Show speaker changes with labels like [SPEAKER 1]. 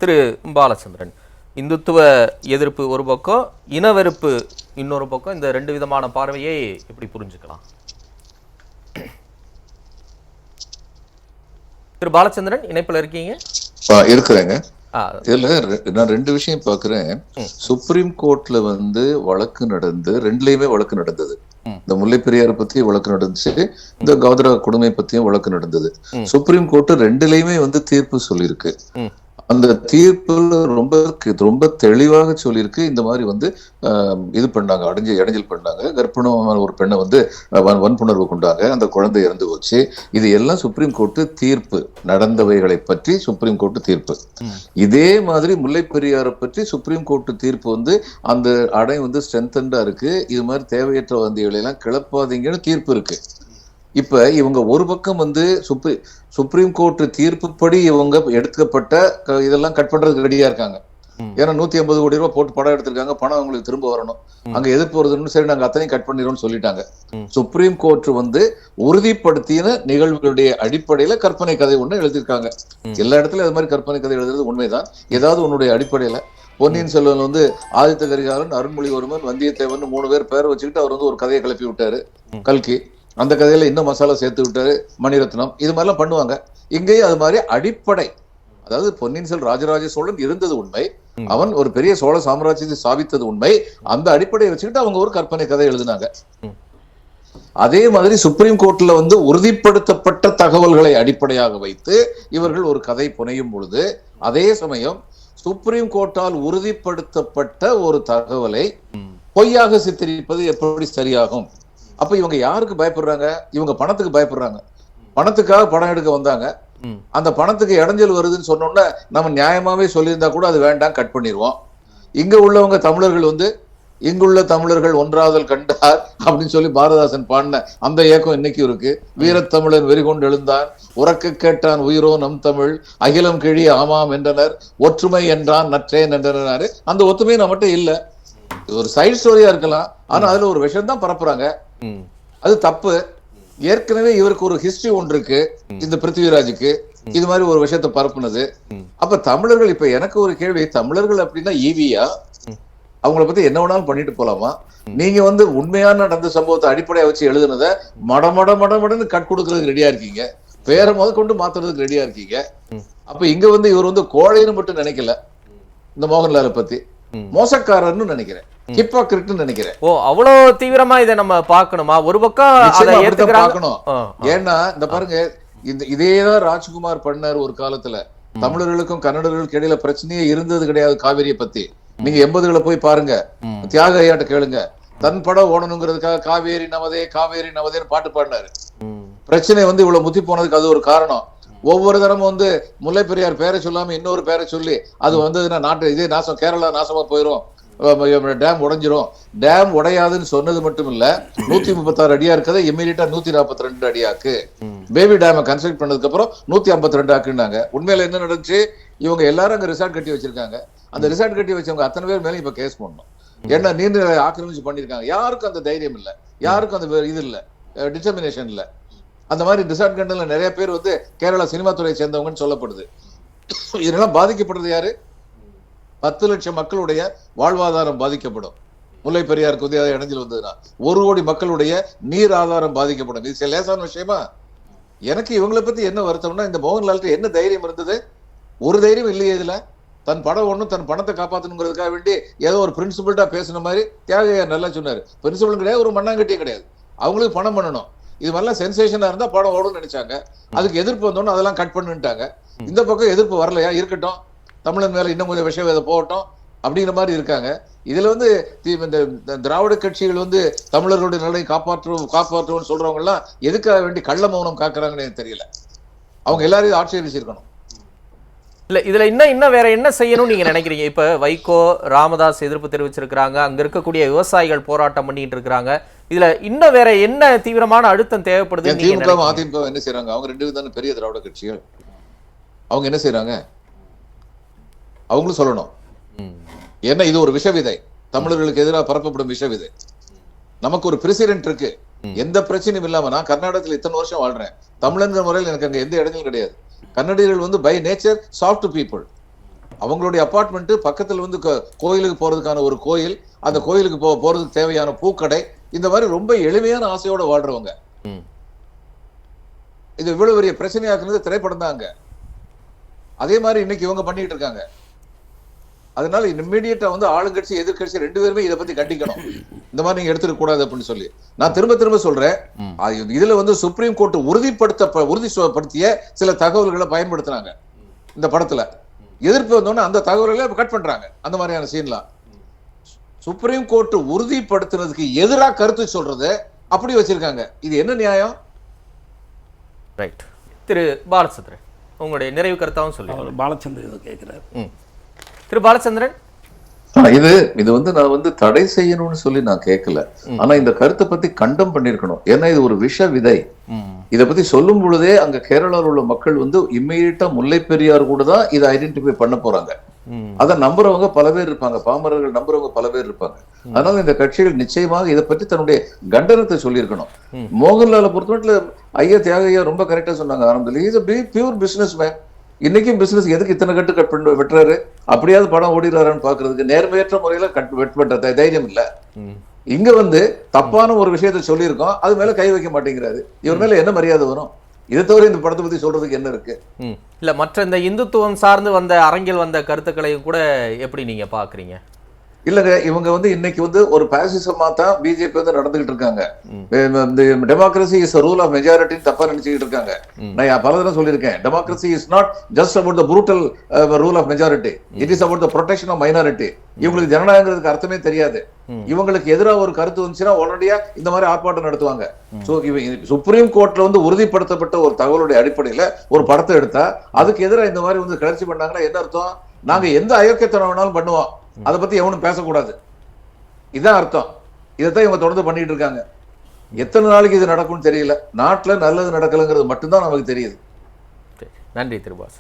[SPEAKER 1] திரு பாலச்சந்திரன், இந்துத்துவ எதிர்ப்பு ஒரு பக்கம், இனவெறுப்பு இன்னொரு பக்கம், இந்த ரெண்டு விதமான பார்வையை எப்படி புரிஞ்சுக்கலாம்? திரு பாலச்சந்திரன் இணைப்புல இருக்கீங்க?
[SPEAKER 2] இருக்கிறேங்க. இதுல நான் ரெண்டு விஷயம் பாக்குறேன். சுப்ரீம் கோர்ட்ல வழக்கு நடந்து, ரெண்டுலயுமே வழக்கு நடந்தது. இந்த முல்லை பெரியார் பத்தி வழக்கு நடந்துச்சு, இந்த கௌதர கொடுமை பத்தியும் வழக்கு நடந்தது. சுப்ரீம் கோர்ட் ரெண்டுலயுமே தீர்ப்பு சொல்லியிருக்கு. அந்த தீர்ப்புல ரொம்ப தெளிவாக சொல்லியிருக்கு. இந்த மாதிரி இது பண்ணாங்க, இடைஞ்சல் பண்ணாங்க, கர்ப்பிணமான ஒரு பெண்ணை வன்புணர்வு கொண்டாங்க, அந்த குழந்தை இறந்து போச்சு. இது எல்லாம் சுப்ரீம் கோர்ட் தீர்ப்பு, நடந்தவைகளை பற்றி சுப்ரீம் கோர்ட் தீர்ப்பு. இதே மாதிரி முல்லை பெரியாரை பற்றி சுப்ரீம் கோர்ட் தீர்ப்பு அந்த அடை ஸ்ட்ரென்தண்டா இருக்கு. இது மாதிரி தேவையற்ற வந்திகளை எல்லாம் கிளப்பாதீங்கன்னு தீர்ப்பு இருக்கு. இப்ப இவங்க ஒரு பக்கம் சுப்ரீம் கோர்ட் தீர்ப்புப்படி இவங்க எடுக்கப்பட்ட இதெல்லாம் கட் பண்றதுக்கு ரெடியா இருக்காங்க. ஏன்னா 150 கோடி ரூபாய் போட்டு படம் எடுத்திருக்காங்க, பணம் அவங்களுக்கு திரும்ப வரணும், அங்க எதிர்ப்பு வருதுன்னு சரி நாங்க அத்தனையும் கட் பண்ணிடுறோம்னு சொல்லிட்டாங்க. சுப்ரீம் கோர்ட் உறுதிப்படுத்தின நிகழ்வுகளுடைய அடிப்படையில கற்பனை கதை ஒண்ணு எழுதியிருக்காங்க. எல்லா இடத்துலயும் அது மாதிரி கற்பனை கதை எழுதுறது உண்மைதான். ஏதாவது உன்னுடைய அடிப்படையில பொன்னியின் செல்வன் ஆதித்த கரிகாலன், அருண்மொழிவர்மன், வந்தியத்தேவன் 3 பேர் வச்சுக்கிட்டு அவர் ஒரு கதையை கிளப்பி விட்டாரு. கல்கி அந்த கதையில இன்னும் மசாலா சேர்த்து விட்டாரு, மணிரத்னம், இது மாதிரிலாம் பண்ணுவாங்க. இங்கேயும் அது மாதிரி அடிப்படை, அதாவது பொன்னியின் செல்வன் ராஜராஜ சோழன் இருந்தது உண்மை, அவன் ஒரு பெரிய சோழ சாம்ராஜ்யத்தை ஸ்தாபித்தது உண்மை. அந்த அடிப்படையை வச்சுக்கிட்டு அவங்க ஒரு கற்பனை கதை எழுதினாங்க. அதே மாதிரி சுப்ரீம் கோர்ட்ல உறுதிப்படுத்தப்பட்ட தகவல்களை அடிப்படையாக வைத்து இவர்கள் ஒரு கதை புனையும் பொழுது, அதே சமயம் சுப்ரீம் கோர்ட்டால் உறுதிப்படுத்தப்பட்ட ஒரு தகவலை பொய்யாக சித்தரிப்பது எப்படி சரியாகும்? அப்ப இவங்க யாருக்கு பயப்படுறாங்க? இவங்க பணத்துக்கு பயப்படுறாங்க. பணத்துக்காக படம் எடுக்க வந்தாங்க. அந்த பணத்துக்கு இடைஞ்சல் வருதுன்னு சொன்னோம்னா நம்ம நியாயமாவே சொல்லியிருந்தா கூட அது வேண்டாம், கட் பண்ணிடுவோம். இங்க உள்ளவங்க தமிழர்கள் இங்குள்ள தமிழர்கள் ஒன்றாதல் கண்டார் அப்படின்னு சொல்லி பாரதாசன் பாடின அந்த இயக்கம் இன்னைக்கு இருக்கு. வீரத்தமிழன் வெறிகொண்டு எழுந்தான், உறக்க கேட்டான் உயிரோ நம் தமிழ், அகிலம் கிழி ஆமாம் என்றனர், ஒற்றுமை என்றான் நற்றேன் என்றனாரு. அந்த ஒற்றுமை நம்மகிட்ட இல்ல. ஒரு சைட் ஸ்டோரியா இருக்கலாம், ஆனா அதுல ஒரு விஷயம் தான் பரப்புறாங்க. அது தப்பு. ஏற்கனவே இவருக்கு ஒரு ஹிஸ்டரி ஒன்று இருக்கு, இந்த பிருத்திவிராஜுக்கு இது மாதிரி ஒரு விஷயத்தை பரப்புனது. அப்ப தமிழர்கள், இப்ப எனக்கு ஒரு கேள்வி, தமிழர்கள் அப்படின்னா ஈவியா? அவங்கள பத்தி என்ன வேணாலும் பண்ணிட்டு போலாமா? நீங்க உண்மையான நடந்த சம்பவத்தை அடிப்படையா வச்சு எழுதுனத மடன்னு கட் கொடுக்கறதுக்கு ரெடியா இருக்கீங்க, பேரை கொண்டு மாத்துறதுக்கு ரெடியா இருக்கீங்க. அப்ப இங்க இவர் கோழைன்னு மட்டும் நினைக்கல, இந்த மோகன்லாலை பத்தி மோசக்காரர்னு நினைக்கிறேன், ஹிப்போக்ரிட்னு நினைக்கிறேன்.
[SPEAKER 1] ஓ, அவ்வளவு தீவிரமா இதை நம்ம பார்க்கணுமா? ஒரு பக்கம்
[SPEAKER 2] பார்க்கணும். ஏன்னா இந்த பாருங்க, இதேதான் ராஜ்குமார் பண்ணார் ஒரு காலத்துல. தமிழர்களுக்கும் கன்னடர்களுக்கும் இடையில பிரச்சனையே இருந்தது கிடையாது காவிரியை பத்தி. நீங்க 80களை போய் பாருங்க, தியாக ஐயாட்ட கேளுங்க. தன் படம் ஓடணுங்கிறதுக்காக காவேரி நமதே காவேரி நமதேன்னு பாட்டு பாடினாரு. பிரச்சனை இவ்வளவு முத்தி போனதுக்கு அது ஒரு காரணம். ஒவ்வொரு தரமும் முல்லை பெரியார் பேரை சொல்லாம இன்னொரு பேரை சொல்லி அது வந்ததுன்னா நாட்டு இதே நாசம், கேரளா நாசமா போயிரும், டேம் உடைஞ்சிரும். டேம் உடையாதுன்னு சொன்னது மட்டும் இல்ல, 136 அடியா இருக்கதை இம்மீடியட்டா 142 அடியாக்கு. பேபி டேமை கன்ஸ்ட்ரக்ட் பண்ணதுக்கு அப்புறம் 152 ஆக்குனாங்க. உண்மையில என்ன நடந்துச்சு? இவங்க எல்லாரும் அங்க ரிசார்ட் கட்டி வச்சிருக்காங்க. அந்த ரிசார்ட் கட்டி வச்சவங்க அத்தனை பேர் மேலும் இப்ப கேஸ் பண்ணணும். ஏன்னா நீர்நிலை ஆக்கிரமிச்சு பண்ணிருக்காங்க. யாருக்கும் அந்த தைரியம் இல்ல, யாருக்கும் அந்த இது இல்ல, டிட்டர்மினேஷன் இல்ல. அந்த மாதிரி ரிசார்ட் கண்டல நிறைய பேர் கேரளா சினிமா துறையை சேர்ந்தவங்கன்னு சொல்லப்படுது. இதெல்லாம் பாதிக்கப்படுறது யாரு? 10 லட்சம் மக்களுடைய வாழ்வாதாரம் பாதிக்கப்படும். முல்லை பெரியாருக்கு இடைஞ்சல் வந்ததுன்னா 1 கோடி மக்களுடைய நீர் ஆதாரம் பாதிக்கப்படும். இது லேசான விஷயமா? எனக்கு இவங்களை பத்தி என்ன வருத்தம்னா, இந்த மோகன்லாலுக்கு என்ன தைரியம் இருந்தது? ஒரு தைரியம் இல்லையே இதுல. தன் படம் ஒண்ணும் தன் பணத்தை காப்பாற்றணுங்கிறதுக்காக வேண்டி ஏதோ ஒரு பிரின்சிபல்டா பேசின மாதிரி தியாகையா நல்லா சொன்னாரு. பிரின்சிபல் கிடையாது, ஒரு மண்ணாங்கட்டியும் கிடையாது. அவங்களுக்கு பணம் பண்ணணும். இது மாதிரிலாம் சென்சேஷனா இருந்தா படம் ஓடும்னு நினைச்சாங்க. அதுக்கு எதிர்ப்பு வந்தோன்னு அதெல்லாம் கட் பண்ணிட்டாங்க. இந்த பக்கம் எதிர்ப்பு வரலையா, இருக்கட்டும், தமிழன் மேல இன்னும் கொஞ்சம் விஷயம் இதை போகட்டும் அப்படிங்கிற மாதிரி இருக்காங்க. இதுல இந்த திராவிட கட்சிகள் தமிழர்களுடைய நிலையை காப்பாற்றுவோம்னு சொல்றவங்க எல்லாம் எதுக்காக வேண்டி கள்ள மௌனம் காக்குறாங்கன்னு எனக்கு தெரியல. அவங்க எல்லாரையும் ஆட்சேபிச்சிருக்கணும்.
[SPEAKER 1] இல்ல, இதுல இன்னும் வேற என்ன செய்யணும்னு நீங்க நினைக்கிறீங்க? இப்ப வைகோ, ராமதாஸ் எதிர்ப்பு தெரிவிச்சிருக்காங்க, அங்க இருக்கக்கூடிய விவசாயிகள் போராட்டம் பண்ணிட்டு இருக்காங்க. இதுல இன்னும் வேற என்ன தீவிரமான அழுத்தம் தேவைப்படுது?
[SPEAKER 2] திமுக அதிமுக என்ன செய்யறாங்க? அவங்க 2 தானே பெரிய திராவிட கட்சிகள். அவங்க என்ன செய்யறாங்க? அவங்களும் சொல்லணும். ஏன்னா இது ஒரு விஷவிதை, தமிழர்களுக்கு எதிராக பரப்பப்படும் விஷவிதை. நமக்கு ஒரு பிரசிடென்ட் இருக்கு, எந்த பிரச்சனையும் இல்லாம. நான் கர்நாடகத்தில் இத்தனை வருஷம் வாழ்றேன். தமிழன்ற முறையில் எனக்கு அங்க எந்த இடங்களும் கிடையாது. கன்னடியர்கள் பை நேச்சர் சாஃப்ட் பீப்புள். அவங்களுடைய அபார்ட்மெண்ட் பக்கத்துல வந்து கோயிலுக்கு போறதுக்கான ஒரு கோயில், அந்த கோயிலுக்கு போறதுக்கு தேவையான பூக்கடை, இந்த மாதிரி ரொம்ப எளிமையான ஆசையோட வாழ்றவங்க. இது இவ்வளவு பெரிய பிரச்சனையாக்குனது திரைப்படம் தாங்க. அதே மாதிரி இன்னைக்கு இவங்க பண்ணிட்டு இருக்காங்க. அதனால இம்மீடியட்டா வந்து ஆளுங்கட்சி எதிர்கட்சி ரெண்டு பேருமே இதை பத்தி கண்டிக்கணும். இந்த மாதிரி நீங்க எடுத்துக்க கூடாது அப்படின்னு சொல்லி நான் திரும்ப திரும்ப சொல்றேன். இதுல வந்து சுப்ரீம் கோர்ட் உறுதிப்படுத்திய சில தகவல்களை பயன்படுத்துறாங்க இந்த படத்துல. எதிர்ப்பு வந்தோன்னு அந்த தகவல்களை கட் பண்றாங்க. அந்த மாதிரியான சீன்லாம் சுப்ரீம் கோர்ட் உறுதிப்படுத்தினதுக்கு எதிராக கருத்து சொல்றது அப்படி வச்சிருக்காங்க. இது என்ன நியாயம்?
[SPEAKER 1] ரைட். திரு பாலச்சந்திரன், உங்களுடைய நிறைவு கருத்தாவும் சொல்லி.
[SPEAKER 3] பாலச்சந்திரன் கேட்கிறார்.
[SPEAKER 1] திரு பாலச்சந்திரன்,
[SPEAKER 2] இது வந்து நான் வந்து தடை செய்யணும்னு சொல்லி நான் கேட்கல. ஆனா இந்த கருத்தை பத்தி கண்டம் பண்ணிருக்கணும். ஏன்னா இது ஒரு விஷ விதை. இதை பத்தி சொல்லும் பொழுதே அங்க கேரளாவில் உள்ள மக்கள் வந்து இம்மீடியட்டா முல்லை பெரியார் கூட தான் இதை ஐடென்டிஃபை பண்ண போறாங்க. அதை நம்புறவங்க பல பேர் இருப்பாங்க, பாமரர்கள் நம்புறவங்க பல பேர் இருப்பாங்க. அதனால இந்த கட்சிகள் நிச்சயமாக இதை பற்றி தன்னுடைய கண்டனத்தை சொல்லியிருக்கணும். மோகன்லாலை பொறுத்தமட்டில் ஐயா தியாகையா ரொம்ப கரெக்டா சொன்னாங்க ஆரம்பத்தில். Is a pure business man. இன்னைக்கும் பிசினஸ் எதுக்கு இத்தனை கட்டு கட் பண்ணி வெட்டுறாரு? அப்படியாவது படம் ஓடிடுறாருன்னு பாக்குறதுக்கு நேர்மையற்ற முறையில வெட் பண்ற தைரியம் இல்ல. இங்க வந்து தப்பான ஒரு விஷயத்த சொல்லியிருக்கோம், அது மேல கை வைக்க மாட்டேங்கிறாரு. இவர் மேல என்ன மரியாதை வரும்? இதை தவிர இந்த படத்தை பத்தி சொல்றதுக்கு என்ன இருக்கு?
[SPEAKER 1] இல்ல மற்ற இந்த இந்துத்துவம் சார்ந்து வந்த அரங்கில் வந்த கருத்துக்களையும் கூட எப்படி நீங்க பாக்குறீங்க?
[SPEAKER 2] இல்லங்க, இவங்க வந்து இன்னைக்கு வந்து ஒரு பாசிசமா தான் பிஜேபி வந்து நடந்துகிட்டு இருக்காங்க. டெமோக்ரஸி இஸ் ரூல் ஆஃப் மெஜாரிட்டின்னு தப்பா நினைச்சுக்கிட்டு இருக்காங்க. நான் பல தடவை சொல்லியிருக்கேன், democracy is not just about the brutal rule of majority, it is about the protection of minority. இவங்களுக்கு ஜனநாயகத்துக்கு அர்த்தமே தெரியாது. இவங்களுக்கு எதிராக ஒரு கருத்து வந்துச்சுன்னா உடனடியா இந்த மாதிரி ஆர்ப்பாட்டம் நடத்துவாங்க. சுப்ரீம் கோர்ட்ல வந்து உறுதிப்படுத்தப்பட்ட ஒரு தகவலுடைய அடிப்படையில ஒரு படத்தை எடுத்தா அதுக்கு எதிராக இந்த மாதிரி வந்து கிளர்ச்சி பண்ணாங்கன்னா என்ன அர்த்தம்? நாங்க எந்த அயோக்கியத்தனம் வேணாலும் பண்ணுவோம், அதை பத்தி எவனும் பேசக்கூடாது, இதுதான் அர்த்தம். இதைத்தான் இவங்க தொடர்ந்து பண்ணிட்டு இருக்காங்க. எத்தனை நாளைக்கு இது நடக்கும்னு தெரியல. நாட்டுல நல்லது நடக்கலங்கிறது மட்டும்தான் நமக்கு தெரியுது.
[SPEAKER 1] நன்றி திரு பாஸ்.